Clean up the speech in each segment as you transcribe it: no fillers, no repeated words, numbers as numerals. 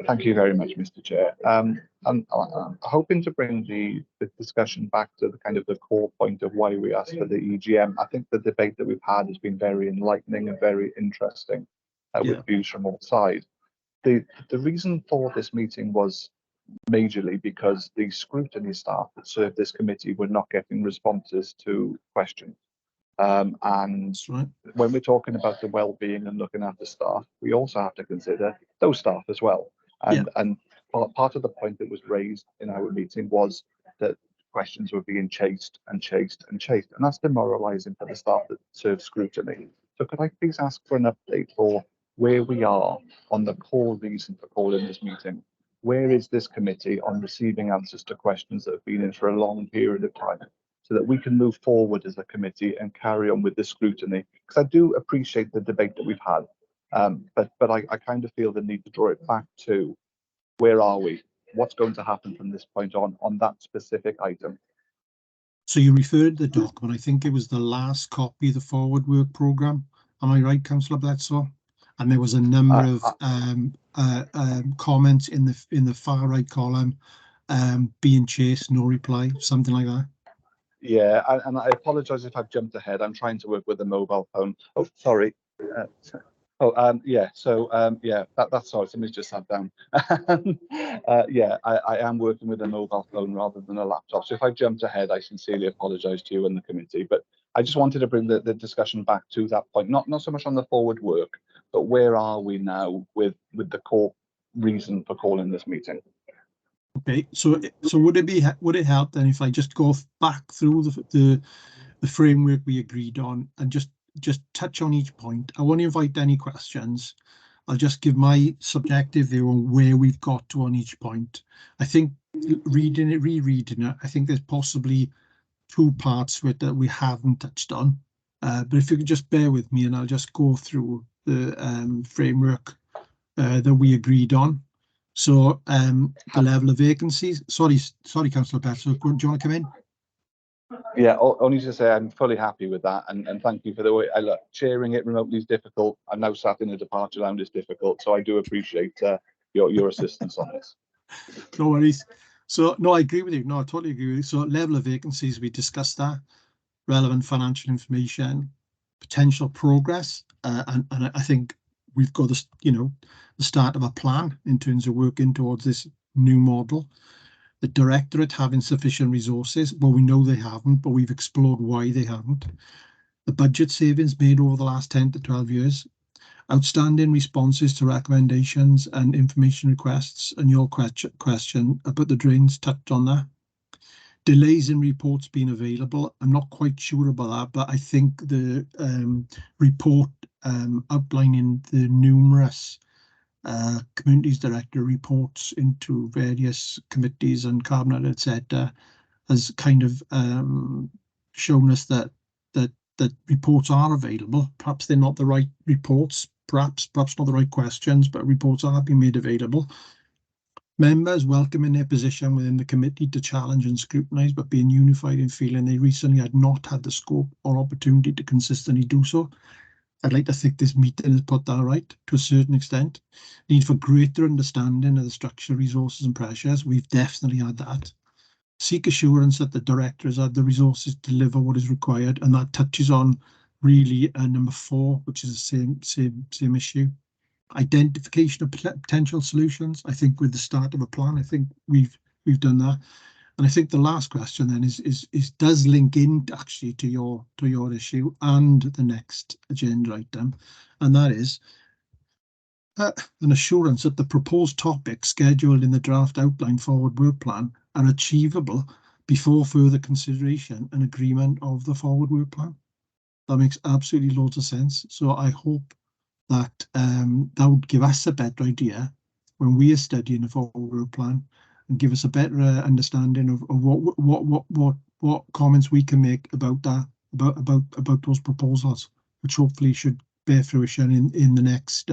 Thank you very much, Mr. Chair. I'm hoping to bring the discussion back to the kind of the core point of why we asked for the EGM. I think the debate that we've had has been very enlightening and very interesting, with views from all sides. The reason for this meeting was majorly because the scrutiny staff that served this committee were not getting responses to questions. And Right. when we're talking about the well-being and looking after staff, we also have to consider those staff as well. And part of the point that was raised in our meeting was that questions were being chased and chased and chased, and that's demoralising for the staff that serve scrutiny. So could I please ask for an update for where we are on the core reason for calling this meeting? Where is this committee on receiving answers to questions that have been in for a long period of time, so that we can move forward as a committee and carry on with the scrutiny? Because I do appreciate the debate that we've had, but I kind of feel the need to draw it back to where are we? What's going to happen from this point on that specific item? So you referred to the document. I think it was the last copy of the forward work programme. Am I right, Councillor Bledsoe? And there was a number of comments in the far right column, being chased, no reply, something like that. Yeah, and I apologise if I've jumped ahead. I'm trying to work with a mobile phone. Oh, sorry. Yeah. So that's sorry. Somebody's just sat down. Yeah, I am working with a mobile phone rather than a laptop. So if I jumped ahead, I sincerely apologise to you and the committee. But I just wanted to bring the discussion back to that point. Not so much on the forward work, but where are we now with the core reason for calling this meeting? Okay, so would it help then if I just go back through the framework we agreed on and just touch on each point? I won't invite any questions. I'll just give my subjective view on where we've got to on each point. I think rereading it, I think there's possibly two parts to it that we haven't touched on. But if you could just bear with me and I'll just go through the framework that we agreed on. So the level of vacancies. Sorry, Councillor Bledsoe, do you want to come in? Yeah, only to say I'm fully happy with that, and thank you for the way. Look, chairing it remotely is difficult. I'm now sat in a departure lounge is difficult, so I do appreciate your assistance on this. No worries. So no, I agree with you. No, I totally agree with you. So level of vacancies, we discussed that. Relevant financial information, potential progress, and I think we've got this, the start of a plan in terms of working towards this new model. The Directorate having sufficient resources. Well, we know they haven't, but we've explored why they haven't. The budget savings made over the last 10 to 12 years. Outstanding responses to recommendations and information requests, and your question about the drains touched on that. Delays in reports being available. I'm not quite sure about that, but I think the report outlining the numerous communities director reports into various committees and cabinet, etc., has kind of shown us that reports are available. Perhaps they're not the right reports, perhaps not the right questions, but reports are being made available. Members welcoming their position within the committee to challenge and scrutinise, but being unified in feeling they recently had not had the scope or opportunity to consistently do so. I'd like to think this meeting has put that right to a certain extent. Need for greater understanding of the structure, resources and pressures. We've definitely had that. Seek assurance that the director has had the resources to deliver what is required, and that touches on really number 4, which is the same issue. Identification of potential solutions. I think with the start of a plan, I think we've done that. And I think the last question then is does link in actually to your issue and the next agenda item, and that is an assurance that the proposed topics scheduled in the draft outline forward work plan are achievable before further consideration and agreement of the forward work plan. That makes absolutely loads of sense. So I hope that that would give us a better idea when we are studying the forward work plan, and give us a better understanding of what comments we can make about that, about those proposals, which hopefully should bear fruition in the next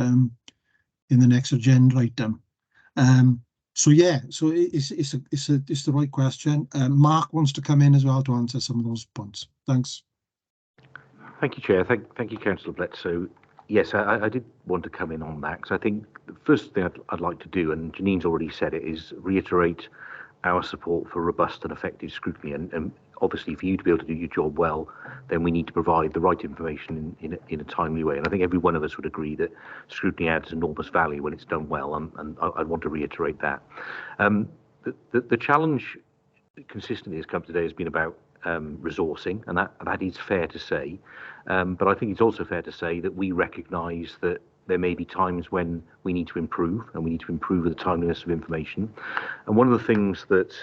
agenda item. So yeah, so it's the right question. Mark wants to come in as well to answer some of those points. Thanks. Thank you, Chair. Thank you, Councillor Bledsoe. Yes, I did want to come in on that because I think the first thing I'd like to do, and Janine's already said it, is reiterate our support for robust and effective scrutiny. And obviously, for you to be able to do your job well, then we need to provide the right information in a timely way. And I think every one of us would agree that scrutiny adds enormous value when it's done well, and I want to reiterate that. The challenge consistently has come today has been about resourcing, and that is fair to say. But I think it's also fair to say that we recognise that there may be times when we need to improve, and we need to improve the timeliness of information. And one of the things that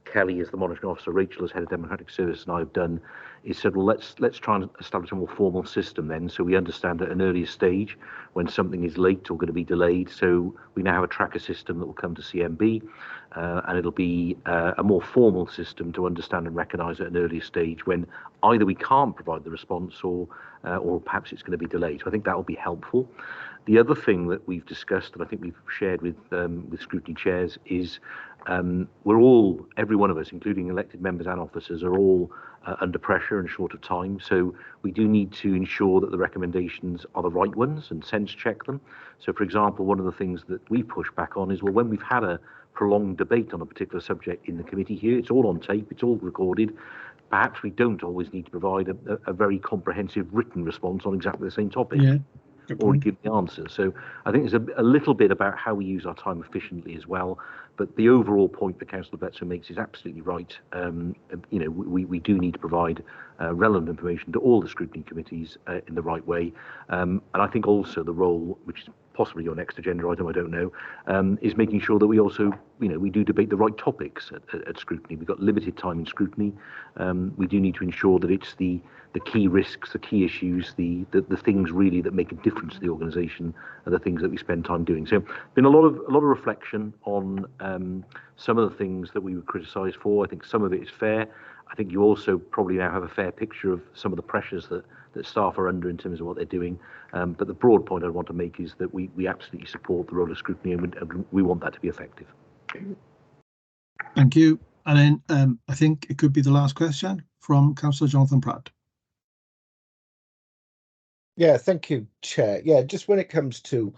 Kelly, as the monitoring officer, Rachel, as head of democratic service, and I have done is said, well, let's try and establish a more formal system then, so we understand at an earlier stage when something is late or going to be delayed. So we now have a tracker system that will come to CMB, and it'll be a more formal system to understand and recognise at an earlier stage when either we can't provide the response or perhaps it's going to be delayed. So I think that will be helpful. The other thing that we've discussed, and I think we've shared with scrutiny chairs, is every one of us, including elected members and officers, are all under pressure and short of time. So we do need to ensure that the recommendations are the right ones and sense check them. So, for example, one of the things that we push back on is, well, when we've had a prolonged debate on a particular subject in the committee here, it's all on tape, it's all recorded. Perhaps we don't always need to provide a very comprehensive written response on exactly the same topic. Yeah. Or give the answer. So I think there's a little bit about how we use our time efficiently as well. But the overall point that Councillor Betzer makes is absolutely right. We do need to provide relevant information to all the scrutiny committees in the right way. And I think also the role, which is possibly your next agenda item, I don't know, is making sure that we also, we do debate the right topics at scrutiny. We've got limited time in scrutiny. We do need to ensure that it's the key risks, the key issues, the things really that make a difference to the organisation are the things that we spend time doing. So been a lot of reflection on some of the things that we were criticised for. I think some of it is fair. I think you also probably now have a fair picture of some of the pressures that staff are under in terms of what they're doing. But the broad point I want to make is that we absolutely support the role of scrutiny, and we want that to be effective. Thank you. And then I think it could be the last question from Councillor Jonathan Pratt. Yeah, thank you, Chair. Yeah, just when it comes to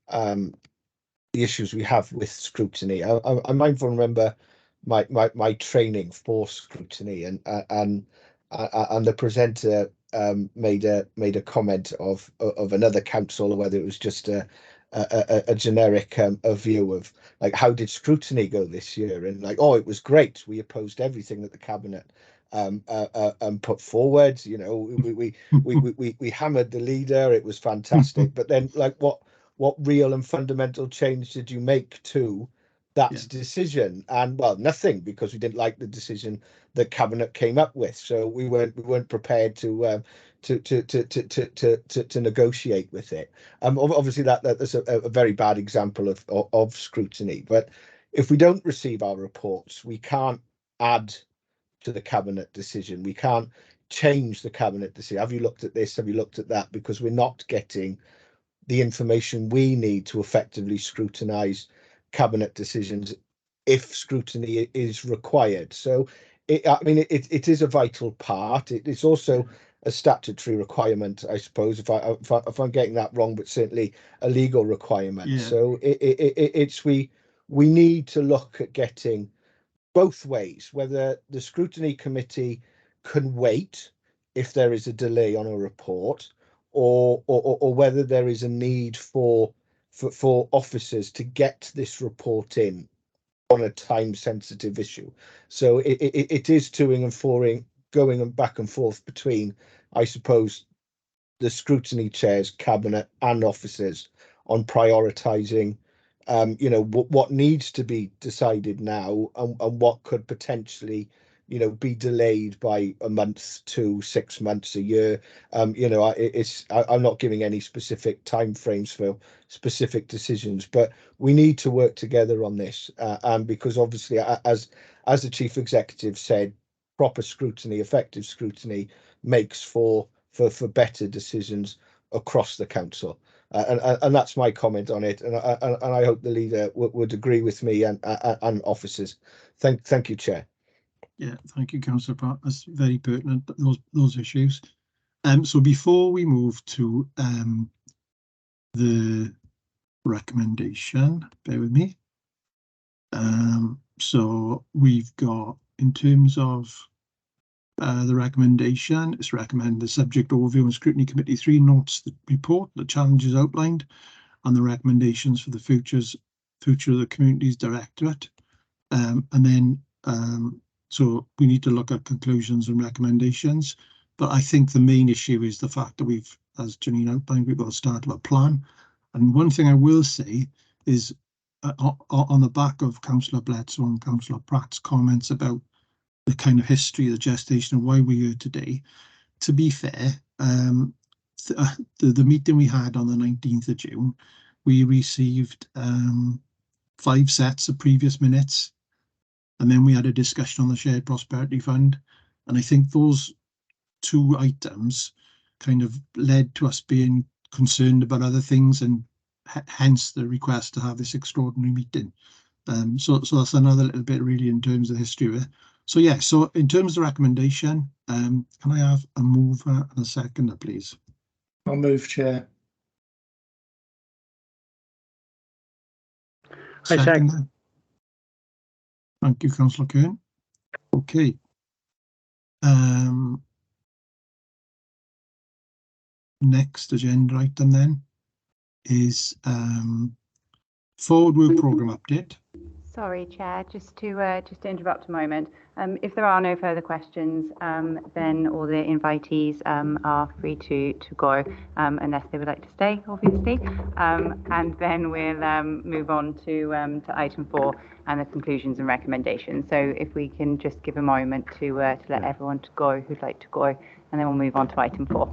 the issues we have with scrutiny, I'm mindful. Remember my training for scrutiny, and the presenter made a comment of another council, or whether it was just a generic a view of like, how did scrutiny go this year? And like, oh, it was great. We opposed everything that the cabinet put forward. We hammered the leader. It was fantastic. But then, like, what real and fundamental change did you make to that decision? And well, nothing, because we didn't like the decision that cabinet came up with. So we weren't prepared to negotiate with it. Obviously that's a very bad example of scrutiny. But if we don't receive our reports, we can't add to the cabinet decision. We can't change the cabinet decision. Have you looked at this? Have you looked at that? Because we're not getting the information we need to effectively scrutinise cabinet decisions if scrutiny is required. So it is a vital part. It's also a statutory requirement, I suppose, if I'm getting that wrong, but certainly a legal requirement. Yeah. So we need to look at getting both ways, whether the scrutiny committee can wait if there is a delay on a report, or whether there is a need for officers to get this report in on a time sensitive issue. So it is toing and froing, going back and forth between, I suppose, the scrutiny chairs, cabinet and officers on prioritising what needs to be decided now, and what could potentially be delayed by a month to 6 months, a year. I'm not giving any specific timeframes for specific decisions, but we need to work together on this, and because obviously, as the chief executive said, proper scrutiny, effective scrutiny makes for better decisions across the council. And that's my comment on it, and I hope the leader would agree with me, and officers. Thank you, Chair. Yeah, thank you, Councillor Pratt. That's very pertinent, those issues. So before we move to the recommendation, bear with me. So we've got, in terms of the recommendation, it's recommended the subject overview and scrutiny committee 3 notes the report, the challenges outlined, and the recommendations for the future of the communities directorate. And then so we need to look at conclusions and recommendations, but I think the main issue is the fact that we've, as Janine outlined, we've got to start with a plan. And one thing I will say is on the back of Councillor Bledsoe and Councillor Pratt's comments about the kind of history of the gestation and why we're here today, to be fair, the meeting we had on the 19th of June, we received 5 sets of previous minutes, and then we had a discussion on the Shared Prosperity Fund, and I think those 2 items kind of led to us being concerned about other things, and hence the request to have this extraordinary meeting. So that's another little bit really in terms of the history of it. So yeah, so in terms of the recommendation, can I have a mover and a seconder, please? I'll move, Chair. Seconder. Thank you, Councillor Kern. Okay. Next agenda item then is forward work programme update. Sorry, Chair, just to interrupt a moment. If there are no further questions, then all the invitees are free to go, unless they would like to stay, obviously. And then we'll move on to item 4 and the conclusions and recommendations. So if we can just give a moment to let everyone to go who'd like to go, and then we'll move on to item 4.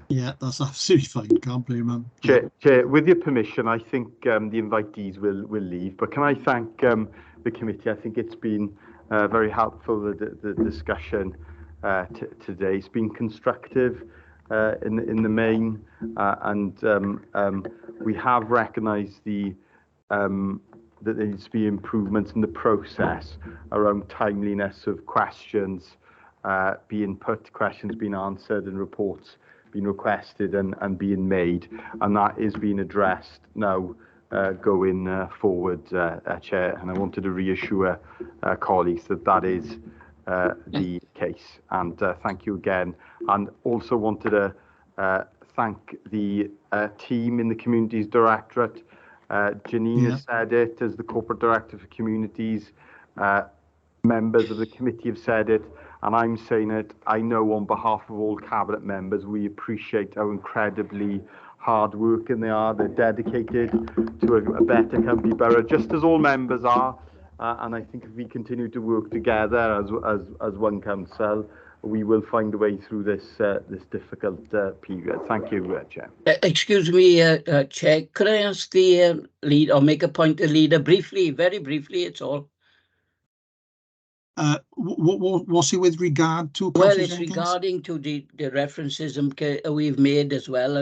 Yeah, that's absolutely fine. Can't blame them. Chair, with your permission, I think the invitees will leave. But can I thank the committee? I think it's been very helpful, the discussion today. It's been constructive in the main, and we have recognised that there needs to be improvements in the process around timeliness of questions being put, questions being answered, and reports being requested and being made, and that is being addressed now going forward, Chair. And I wanted to reassure colleagues that is the case. And thank you again. And also wanted to thank the team in the Communities Directorate. Janine has said it as the Corporate Director for Communities. Members of the committee have said it, and I'm saying it. I know on behalf of all Cabinet members, we appreciate how incredibly hard-working they are. They're dedicated to a better county borough, just as all members are. And I think if we continue to work together as one council, we will find a way through this difficult period. Thank you, Chair. Excuse me, Chair. Could I ask the lead or make a point to leader briefly, very briefly? It's all. What's it with regard to? Well, it's regarding to the references we've made as well,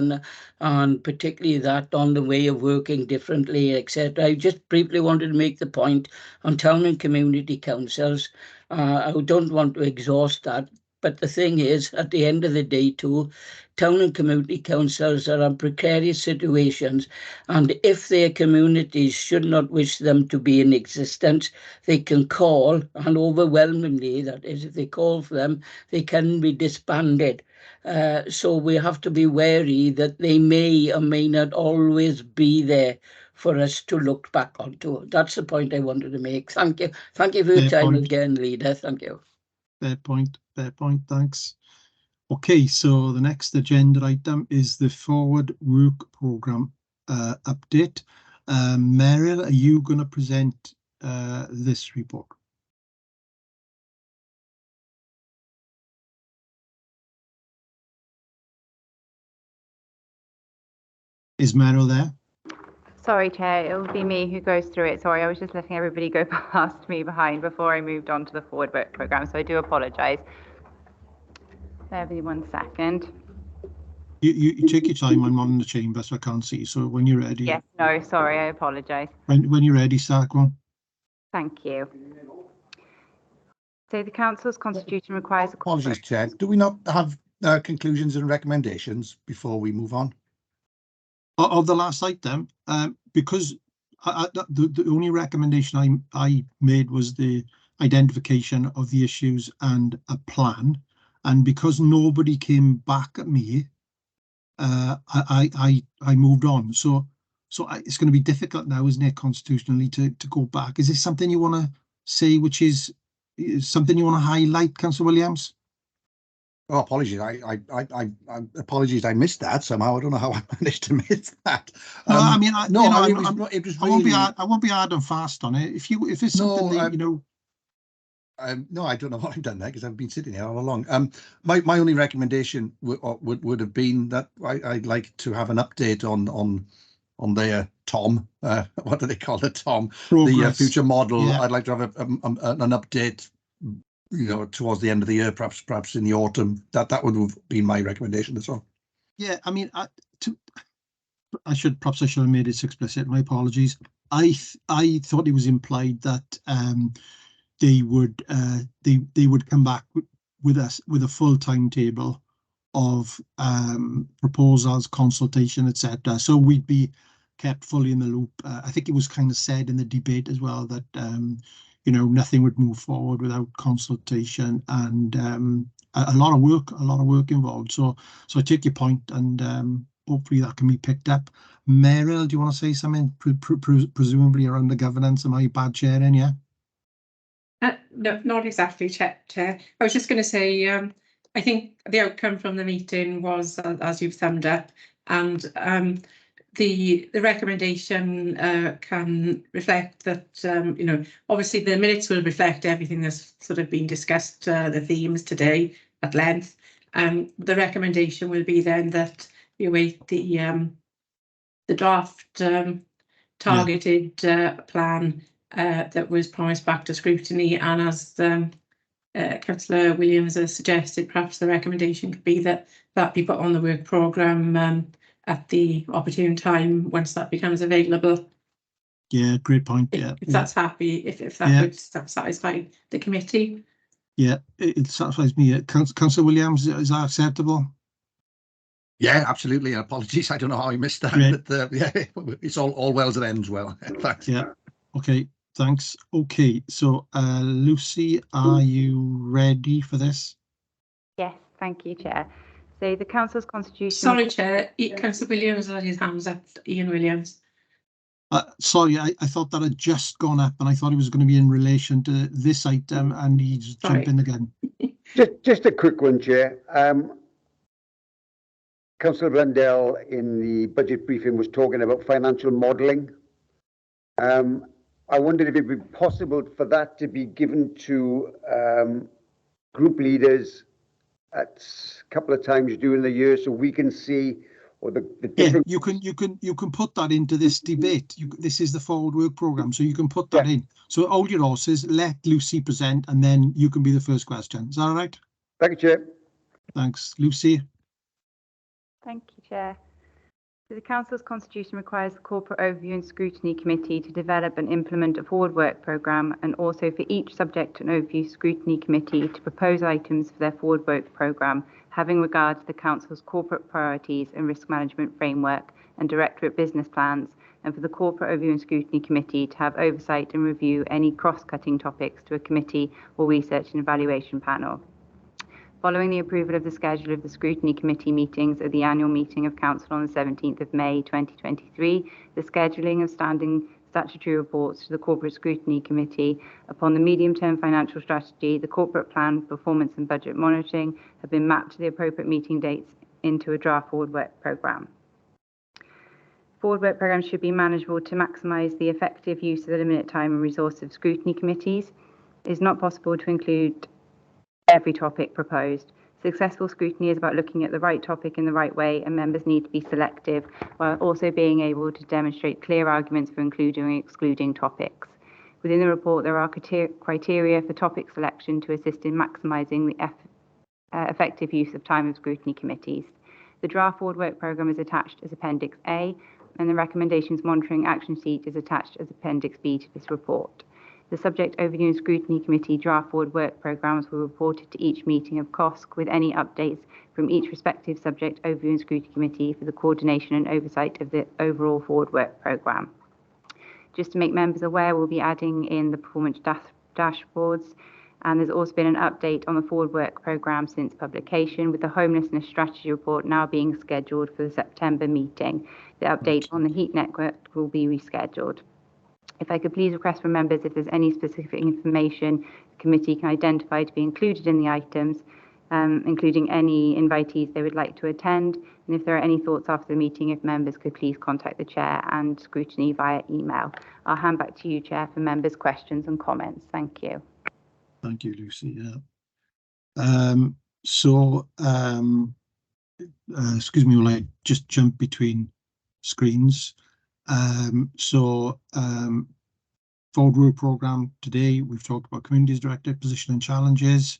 and particularly that on the way of working differently, etc. I just briefly wanted to make the point on town and community councils. I don't want to exhaust that, but the thing is, at the end of the day too, town and community councils are in precarious situations, and if their communities should not wish them to be in existence, they can call, and overwhelmingly, that is, if they call for them, they can be disbanded. So we have to be wary that they may or may not always be there for us to look back onto. That's the point I wanted to make. Thank you. Thank you for your time again, Leader. Thank you. Fair point. Fair point. Thanks. Okay, so the next agenda item is the forward work programme update. Meryl, are you going to present this report? Is Meryl there? Sorry, Chair, it will be me who goes through it. Sorry, I was just letting everybody go past me behind before I moved on to the forward work programme, so I do apologise. Bear with me 1 second. You take your time. I'm not in the chamber, so I can't see. So when you're ready. Yes, no, sorry, I apologise. When you're ready, start one. Thank you. So the Council's constitution requires a... Apologies, Chair. Do we not have conclusions and recommendations before we move on? Of the last item, because the only recommendation I made was the identification of the issues and a plan, and because nobody came back at me, I moved on. So it's going to be difficult now, isn't it, constitutionally, to go back? Is this something you want to say, which is something you want to highlight, Councillor Williams? Oh, apologies. I apologies. I missed that somehow. I don't know how I managed to miss that. No, I mean, no, you know, I'm not, it was really. I won't be hard and fast on it. If it's something that, you know. No, I don't know what I've done there because I've been sitting here all along. My only recommendation would have been that I'd like to have an update on their Tom. What do they call it, Tom? Progress. The future model. Yeah. I'd like to have an update, you know, towards the end of the year, perhaps in the autumn. That would have been my recommendation as well. Yeah, I mean, I should have made it explicit. My apologies. I thought it was implied that they would come back with a full timetable of proposals, consultation, etc. So we'd be kept fully in the loop. I think it was kind of said in the debate as well that you know, nothing would move forward without consultation, and a lot of work involved. So I take your point, and hopefully that can be picked up. Meryl, do you want to say something? Presumably around the governance. Am I bad chairing? Yeah. No, not exactly, Chair. I was just going to say, I think the outcome from the meeting was, as you've summed up, and the recommendation can reflect that, you know, obviously the minutes will reflect everything that's sort of been discussed, the themes today at length. The recommendation will be then that we await the draft targeted plan that was promised back to scrutiny, and as Councillor Williams has suggested, perhaps the recommendation could be that be put on the work programme at the opportune time once that becomes available. Yeah, great point. If that's happy, if that would satisfy the committee. Yeah, it satisfies me. Councillor Williams, is that acceptable? Yeah, absolutely. Apologies, I don't know how I missed that. But yeah, it's all wells and ends well. Thanks. Yeah. Okay. Thanks. Okay. So, Lucy, are you ready for this? Yes. Thank you, Chair. So the Council's constitution. Sorry, Chair. Councillor Williams had his hands up. Ian Williams. Sorry, I thought that had just gone up, and I thought it was going to be in relation to this item, and he's jumping again. Just a quick one, Chair. Councillor Blundell in the budget briefing was talking about financial modelling. I wondered if it would be possible for that to be given to group leaders at a couple of times during the year, so we can see, or the different. Yeah, you can put that into this debate. This is the forward work programme, so you can put that in. So hold your horses, let Lucy present, and then you can be the first question. Is that all right? Thank you, Chair. Thanks, Lucy. Thank you, Chair. So the Council's constitution requires the Corporate Overview and Scrutiny Committee to develop and implement a forward work programme, and also for each subject and overview scrutiny committee to propose items for their forward work programme, having regard to the Council's corporate priorities and risk management framework and directorate business plans, and for the Corporate Overview and Scrutiny Committee to have oversight and review any cross-cutting topics to a committee or research and evaluation panel. Following the approval of the schedule of the Scrutiny Committee meetings at the annual meeting of Council on the 17th of May 2023, the scheduling of standing statutory reports to the Corporate Scrutiny Committee upon the medium-term financial strategy, the corporate plan, performance and budget monitoring have been mapped to the appropriate meeting dates into a draft forward work programme. Forward work programmes should be manageable to maximise the effective use of the limited time and resource of scrutiny committees. It is not possible to include every topic proposed. Successful scrutiny is about looking at the right topic in the right way, and members need to be selective while also being able to demonstrate clear arguments for including and excluding topics. Within the report, there are criteria for topic selection to assist in maximising the effective use of time of scrutiny committees. The draft forward work programme is attached as Appendix A, and the recommendations monitoring action sheet is attached as Appendix B to this report. The subject overview and scrutiny committee draft forward work programmes were reported to each meeting of COSC with any updates from each respective subject overview and scrutiny committee for the coordination and oversight of the overall forward work programme. Just to make members aware, we'll be adding in the performance dashboards, and there's also been an update on the forward work programme since publication, with the homelessness strategy report now being scheduled for the September meeting. The update on the heat network will be rescheduled. If I could please request from members if there's any specific information the committee can identify to be included in the items, including any invitees they would like to attend, and if there are any thoughts after the meeting, if members could please contact the Chair and Scrutiny via email. I'll hand back to you, Chair, for members' questions and comments. Thank you. Thank you, Lucy. Excuse me while I just jump between screens. Forward work programme today, we've talked about Communities Director position and challenges.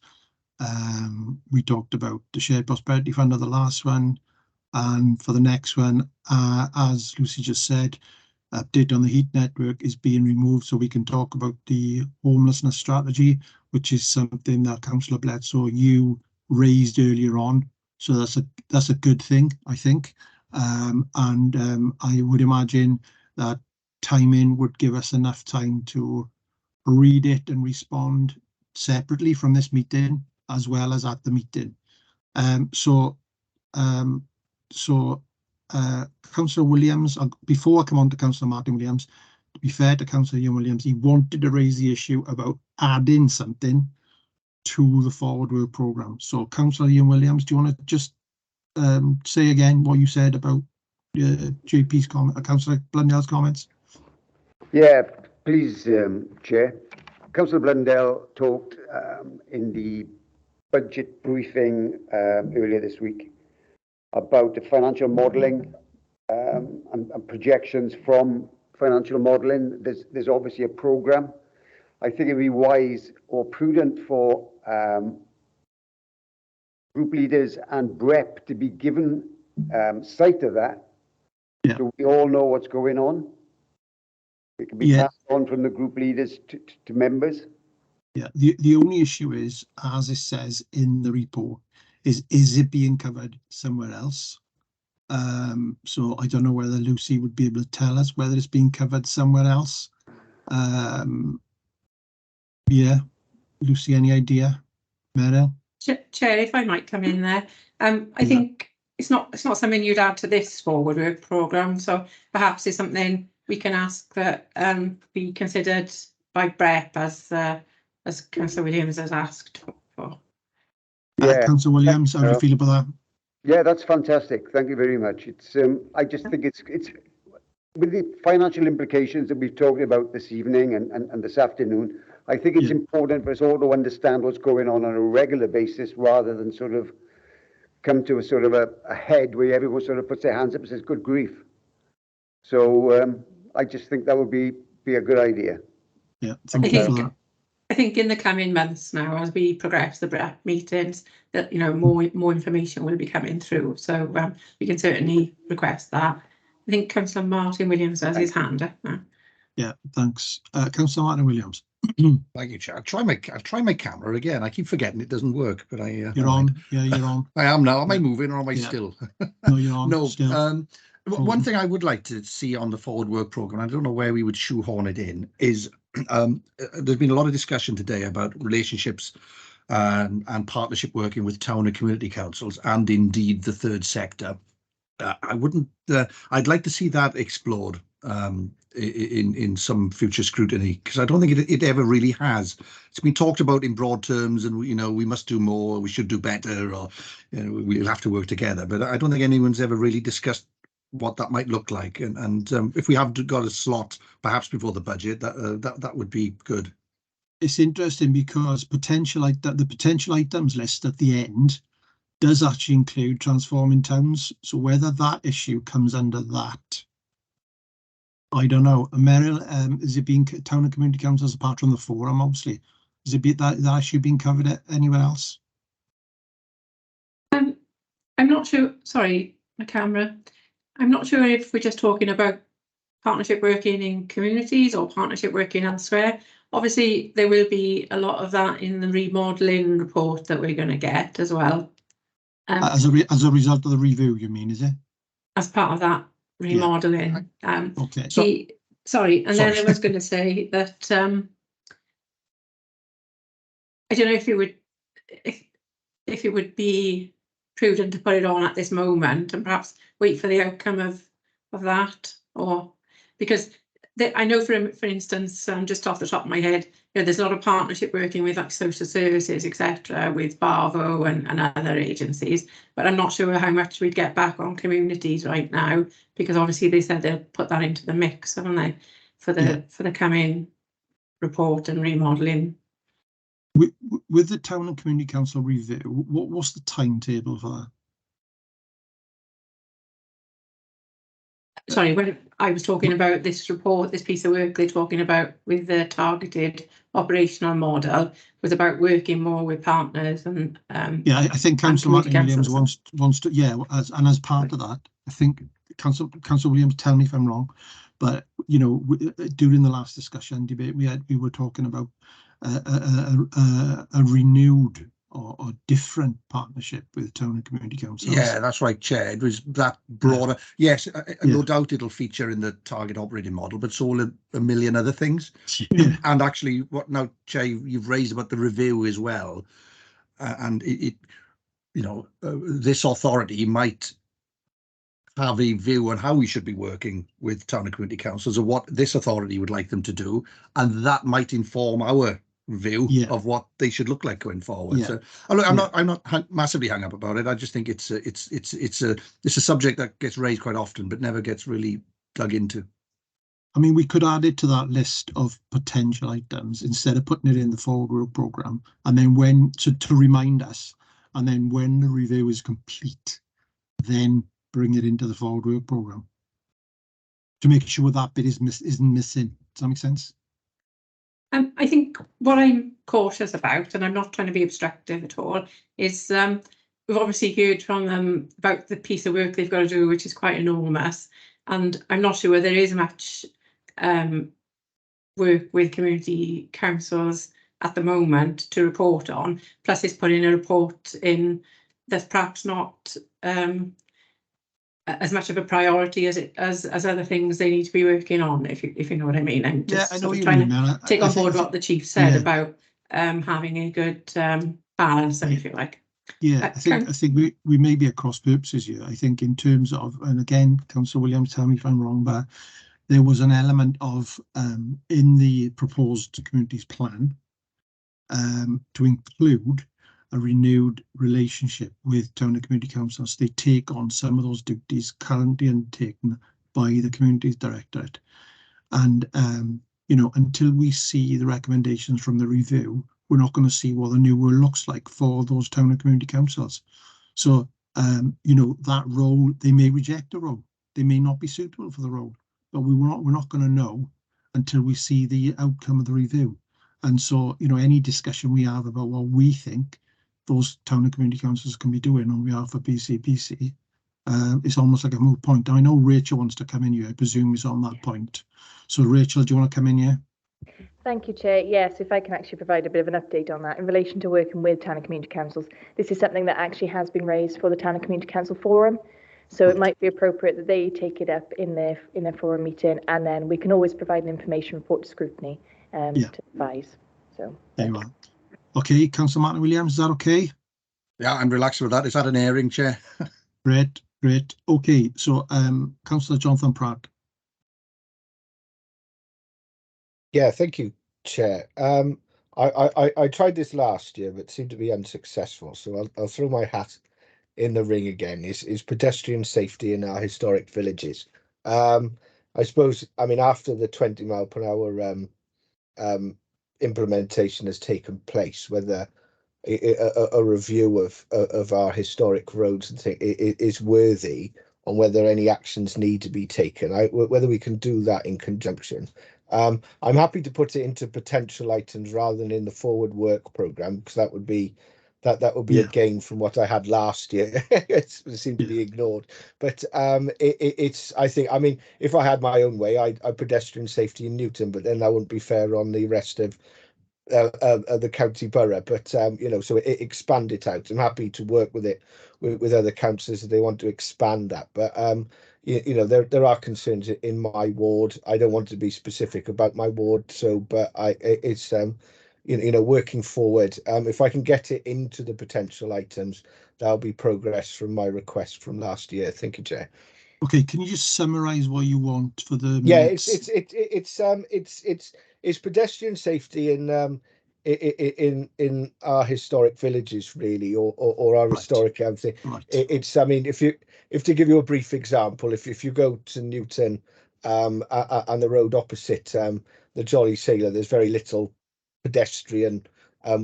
We talked about the Shared Prosperity Fund of the last one, and for the next one, as Lucy just said, update on the heat network is being removed so we can talk about the homelessness strategy, which is something that Councillor Bledsoe, you raised earlier on. So that's a good thing, I think. I would imagine that timing would give us enough time to read it and respond separately from this meeting as well as at the meeting. Councillor Williams, before I come on to Councillor Martin Williams, to be fair to Councillor Ian Williams, he wanted to raise the issue about adding something to the forward work programme. So Councillor Ian Williams, do you want to just say again what you said about JP's comment, Councillor Blundell's comments? Yeah, please, Chair. Councillor Blundell talked in the budget briefing earlier this week about the financial modelling and projections from financial modelling. There's obviously a programme. I think it'd be wise or prudent for group leaders and BREP to be given sight of that, so we all know what's going on. It can be passed on from the group leaders to members. Yeah, the only issue is, as it says in the report, is it being covered somewhere else? So I don't know whether Lucy would be able to tell us whether it's being covered somewhere else. Yeah, Lucy, any idea? Meryl? Chair, if I might come in there, I think it's not something you'd add to this forward work programme, so perhaps it's something we can ask that be considered by BREP as Councillor Williams has asked for. Yeah, Councillor Williams, how do you feel about that? Yeah, that's fantastic. Thank you very much. It's I just think it's with the financial implications that we've talked about this evening and this afternoon. I think it's important for us all to understand what's going on a regular basis, rather than sort of come to a sort of a head where everyone sort of puts their hands up and says, "Good grief." So I just think that would be a good idea. Yeah, thank you for that. I think in the coming months now, as we progress the BREP meetings, that more information will be coming through. So we can certainly request that. I think Councillor Martin Williams has his hand up now. Yeah, thanks, Councillor Martin Williams. Thank you, Chair. I'll try my camera again. I keep forgetting it doesn't work, but you're on. Yeah, you're on. I am now. Am I moving or am I still? No, you're on. No. Still. One thing I would like to see on the forward work programme, I don't know where we would shoehorn it in, is there's been a lot of discussion today about relationships and partnership working with town and community councils, and indeed the third sector. I'd like to see that explored in some future scrutiny, because I don't think it ever really has. It's been talked about in broad terms, and we must do more, we should do better, or we'll have to work together. But I don't think anyone's ever really discussed what that might look like, and if we have got a slot perhaps before the budget, that would be good. It's interesting because the potential items list at the end does actually include transforming towns, so whether that issue comes under that, I don't know. Meryl, is it being town and community councils apart from the forum, obviously? Is it that issue being covered anywhere else? I'm not sure. Sorry, my camera. I'm not sure if we're just talking about partnership working in communities or partnership working elsewhere. Obviously, there will be a lot of that in the remodelling report that we're going to get as well. As a result of the review, you mean, is it? As part of that remodelling. Okay. Sorry, and then I was going to say that I don't know if it would be prudent to put it on at this moment and perhaps wait for the outcome of that, or because I know for instance, just off the top of my head, there's a lot of partnership working with like social services, etc., with Barvo and other agencies, but I'm not sure how much we'd get back on communities right now, because obviously they said they'll put that into the mix, haven't they, for the coming report and remodelling. With the Town and Community Council review, what's the timetable for that? Sorry, when I was talking about this report, this piece of work they're talking about with the targeted operational model was about working more with partners and I think Councillor Martin Williams wants to as part of that, I think Councillor Williams, tell me if I'm wrong, but during the last discussion debate we were talking about a renewed or different partnership with town and community councils. Yeah, that's right, Chair. It was that broader. Yes, no doubt it'll feature in the target operating model, but so will a million other things. And actually, what now, Chair, you've raised about the review as well, and this authority might have a view on how we should be working with town and community councils, or what this authority would like them to do, and that might inform our view of what they should look like going forward. So I'm not massively hung up about it. I just think it's a subject that gets raised quite often but never gets really dug into. I mean, we could add it to that list of potential items instead of putting it in the forward work programme, and then to remind us, and then when the review is complete, then bring it into the forward work programme to make sure that bit isn't missing. Does that make sense? I think what I'm cautious about, and I'm not trying to be obstructive at all, is we've obviously heard from them about the piece of work they've got to do, which is quite enormous, and I'm not sure there is much work with community councils at the moment to report on. Plus, it's putting a report in that's perhaps not as much of a priority as other things they need to be working on, if you know what I mean. I'm just sort of trying to take on board what the chief said about having a good balance, if you like. I think we may be at cross purposes here. I think in terms of, and again, Councillor Williams, tell me if I'm wrong, but there was an element of in the proposed communities plan to include a renewed relationship with town and community councils. They take on some of those duties currently undertaken by the Communities Directorate. And, until we see the recommendations from the review, we're not going to see what the new world looks like for those town and community councils. So, that role, they may reject the role. They may not be suitable for the role, but we're not going to know until we see the outcome of the review. And so, any discussion we have about what we think those town and community councils can be doing on behalf of BCPC, it's almost like a moot point. I know Rachel wants to come in here. I presume is on that point. So Rachel, do you want to come in here? Thank you, Chair. Yes, if I can actually provide a bit of an update on that in relation to working with town and community councils. This is something that actually has been raised for the Town and Community Council Forum. So it might be appropriate that they take it up in their forum meeting, and then we can always provide an information report to Scrutiny to advise. So very well. Okay, Councillor Martin Williams, is that okay? Yeah, I'm relaxed with that. Is that an airing, Chair? Great. Okay, so Councillor Jonathan Pratt. Yeah, thank you, Chair. I tried this last year, but seemed to be unsuccessful. So I'll throw my hat in the ring again. Is pedestrian safety in our historic villages? I suppose. I mean, after the 20 mile per hour implementation has taken place, whether a review of our historic roads and thing is worthy, on whether any actions need to be taken, whether we can do that in conjunction. I'm happy to put it into potential items rather than in the forward work programme, because that would be that would be a gain from what I had last year. It seemed to be ignored, but it's, I think, I mean, if I had my own way, I'd pedestrian safety in Newton, but then that wouldn't be fair on the rest of the county borough. But you know, so it expand it out. I'm happy to work with it with other councillors if they want to expand that. But you know, there are concerns in my ward. I don't want to be specific about my ward, so but it's you know, working forward. If I can get it into the potential items, that'll be progress from my request from last year. Thank you, Chair. Okay, can you just summarise what you want for the Yeah, minutes? it's pedestrian safety in our historic villages, really, or our historic thing. It's, I mean, if to give you a brief example, if you go to Newton, and the road opposite the Jolly Sailor, there's very little pedestrian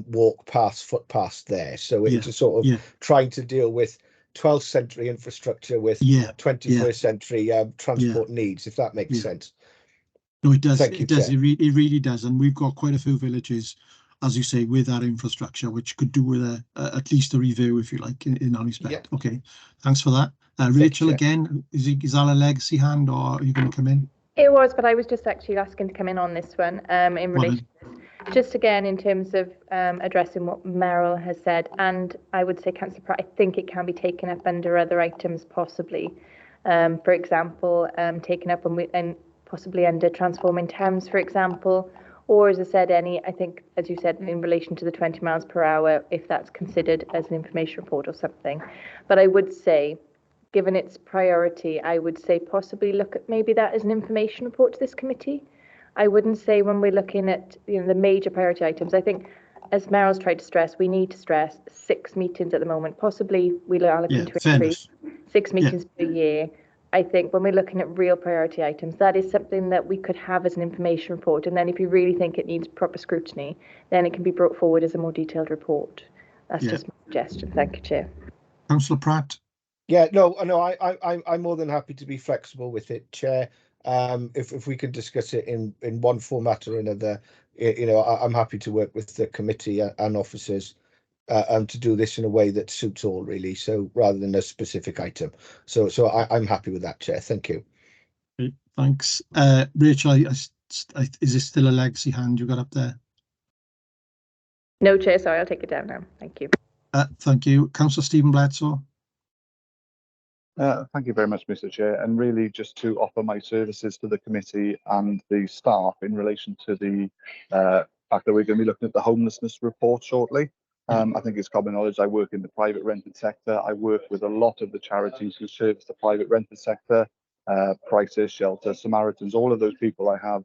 walk past footpath there. So it's a sort of trying to deal with 12th century infrastructure with 21st century transport needs, if that makes sense. No, it does. Thank you, it does. Chair. It really does. And we've got quite a few villages, as you say, with that infrastructure, which could do with at least a review, if you like, in that respect. Okay, thanks for that. Rachel, again, is that a legacy hand, or are you going to come in? It was, but I was just actually asking to come in on this one in relation to this. Just again, in terms of addressing what Meryl has said, and I would say, Councillor Pratt, I think it can be taken up under other items, possibly. For example, taken up and possibly under transforming towns, for example, or as I said, I think, as you said, in relation to the 20 miles per hour, if that's considered as an information report or something. But I would say, given its priority, I would say possibly look at maybe that as an information report to this committee. I wouldn't say when we're looking at, you know, the major priority items. I think, as Meryl's tried to stress, we need to stress 6 meetings at the moment. Possibly we are looking to increase 6 meetings per year. I think when we're looking at real priority items, that is something that we could have as an information report. And then if you really think it needs proper scrutiny, then it can be brought forward as a more detailed report. That's just my suggestion. Thank you, Chair. Councillor Pratt. Yeah, no, I'm more than happy to be flexible with it, Chair. If we can discuss it in one format or another, you know, I'm happy to work with the committee and officers to do this in a way that suits all, really. So rather than a specific item, so I'm happy with that, Chair. Thank you. Okay, thanks, Rachel. Is this still a legacy hand you got up there? No, Chair. Sorry, I'll take it down now. Thank you. Thank you, Councillor Stephen Bledsoe. Thank you very much, Mr. Chair, and really just to offer my services to the committee and the staff in relation to the fact that we're going to be looking at the homelessness report shortly. I think it's common knowledge I work in the private rented sector. I work with a lot of the charities who service the private rented sector, Crisis, Shelter, Samaritans, all of those people I have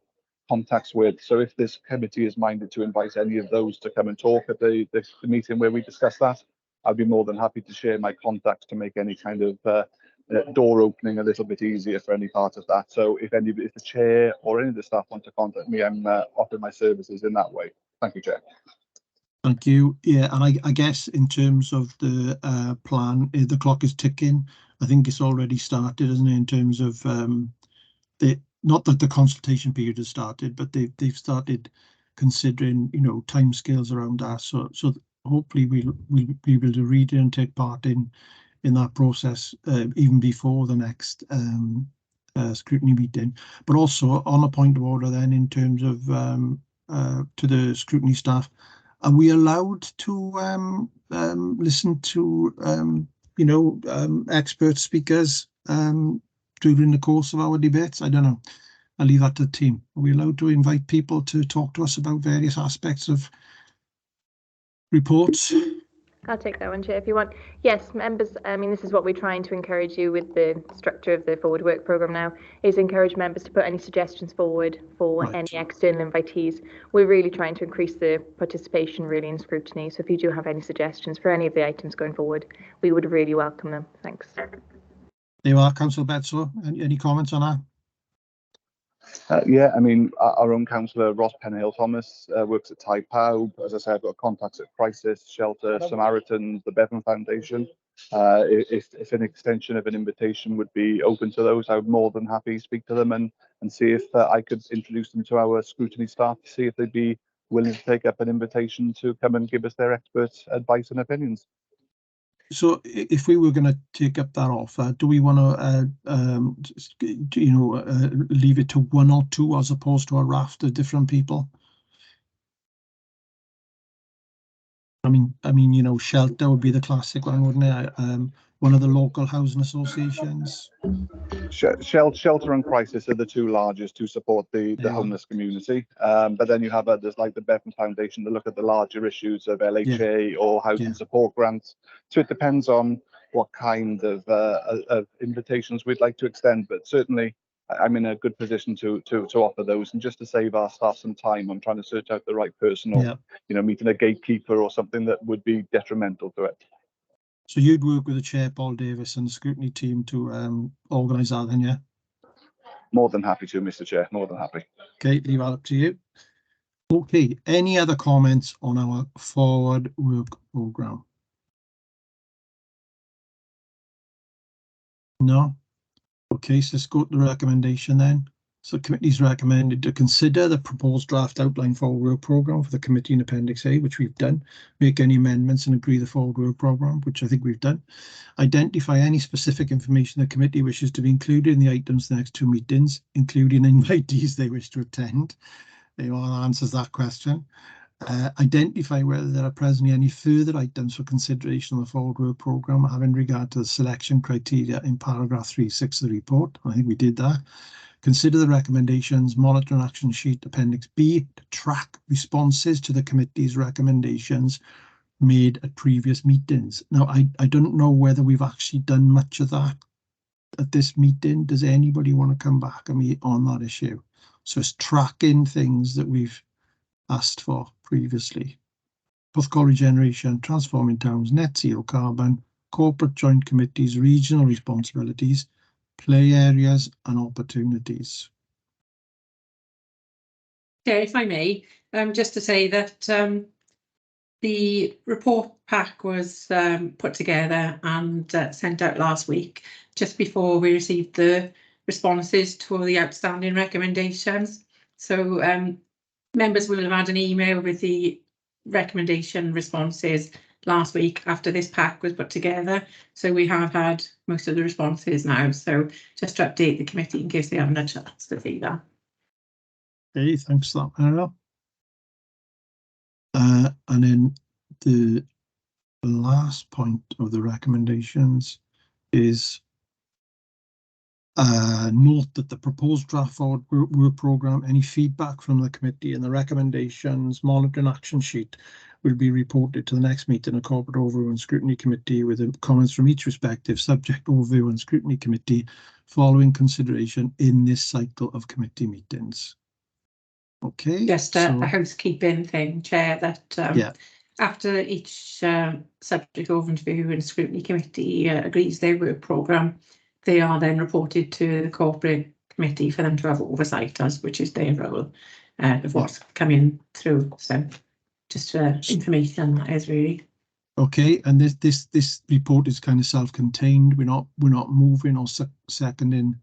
contacts with. So if this committee is minded to invite any of those to come and talk at the meeting where we discuss that, I'd be more than happy to share my contacts to make any kind of door opening a little bit easier for any part of that. So if the chair or any of the staff want to contact me, I'm offering my services in that way. Thank you, Chair. Thank you. Yeah, and I guess in terms of the plan, the clock is ticking. I think it's already started, isn't it? In terms of not that the consultation period has started, but they've started considering, you know, timescales around that. So hopefully we'll be able to read it and take part in that process even before the next scrutiny meeting. But also on a point of order then, in terms of to the scrutiny staff, are we allowed to listen to you know, expert speakers during the course of our debates? I don't know. I'll leave that to the team. Are we allowed to invite people to talk to us about various aspects of reports? I'll take that one, Chair, if you want. Yes, members, I mean, this is what we're trying to encourage you with the structure of the Forward Work programme now, is encourage members to put any suggestions forward for any external invitees. We're really trying to increase the participation really in scrutiny. So if you do have any suggestions for any of the items going forward, we would really welcome them. Thanks. There you are, Councillor Bledsoe. Any comments on that? Yeah, I mean, our own councillor, Ross Penhale-Thomas, works at Tai Pawb. As I said, I've got contacts at Crisis, Shelter, Samaritans, the Bevan Foundation. If an extension of an invitation would be open to those, I would more than happy to speak to them and see if I could introduce them to our scrutiny staff to see if they'd be willing to take up an invitation to come and give us their expert advice and opinions. So if we were going to take up that offer, do we want to, leave it to one or two as opposed to a raft of different people? I mean, Shelter would be the classic one, wouldn't it? One of the local housing associations. Shelter and Crisis are the two largest to support the homeless community. But then you have others like the Bevan Foundation that look at the larger issues of LHA or housing support grants. So it depends on what kind of invitations we'd like to extend. But certainly, I'm in a good position to offer those. And just to save our staff some time, I'm trying to search out the right person, or meeting a gatekeeper or something that would be detrimental to it. So you'd work with the chair, Paul Davis, and the scrutiny team to organise that then, yeah? More than happy to, Mr. Chair, more than happy. Okay, leave that up to you. Okay, any other comments on our forward work programme? No? Okay, so let's go to the recommendation then. So the committee's recommended to consider the proposed draft outline forward work programme for the committee in Appendix A, which we've done, make any amendments and agree the forward work programme, which I think we've done. Identify any specific information the committee wishes to be included in the items the next two meetings, including invitees they wish to attend. That answers that question. Identify whether there are presently any further items for consideration of the forward work programme having regard to the selection criteria in paragraph 3.6 of the report. I think we did that. Consider the recommendations, monitor and action sheet Appendix B to track responses to the committee's recommendations made at previous meetings. Now, I don't know whether we've actually done much of that at this meeting. Does anybody want to come back and me on that issue? So it's tracking things that we've asked for previously. Porthcawl regeneration, transforming towns, net zero carbon, corporate joint committees, regional responsibilities, play areas and opportunities. Yeah, if I may, just to say that the report pack was put together and sent out last week, just before we received the responses to all the outstanding recommendations. So members will have had an email with the recommendation responses last week after this pack was put together. So we have had most of the responses now. So just to update the committee in case they haven't had a chance to see that. Okay, thanks for that, Meryl. And then the last point of the recommendations is note that the proposed draft forward work programme, any feedback from the committee and the recommendations, monitoring action sheet will be reported to the next meeting of Corporate Overview and Scrutiny Committee with comments from each respective subject overview and Scrutiny Committee following consideration in this cycle of committee meetings. Okay. Just a housekeeping thing, Chair, that after each subject overview and Scrutiny Committee agrees their work programme, they are then reported to the Corporate Committee for them to have oversight as, which is their role of what's coming through. So just information that is really. Okay, and this report is kind of self-contained. We're not moving or seconding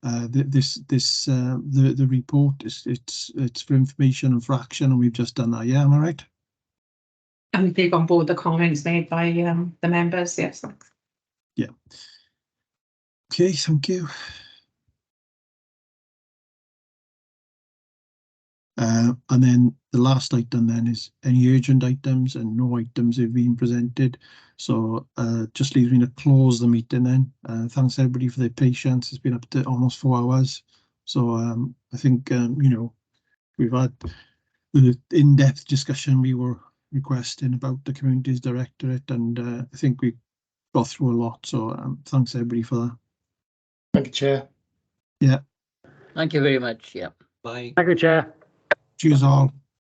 the report. It's for information and for action, and we've just done that. Yeah, am I right? And we take on board the comments made by the members. Yes, thanks. Yeah. Okay, thank you. And then the last item then is any urgent items, and no items have been presented. So just leaves me to close the meeting then. Thanks everybody for their patience. It's been up to almost 4 hours. So I think, we've had the in-depth discussion we were requesting about the Communities Directorate, and I think we got through a lot. So thanks everybody for that. Thank you, Chair. Yeah. Thank you very much. Yeah. Bye. Thank you, Chair. Cheers all.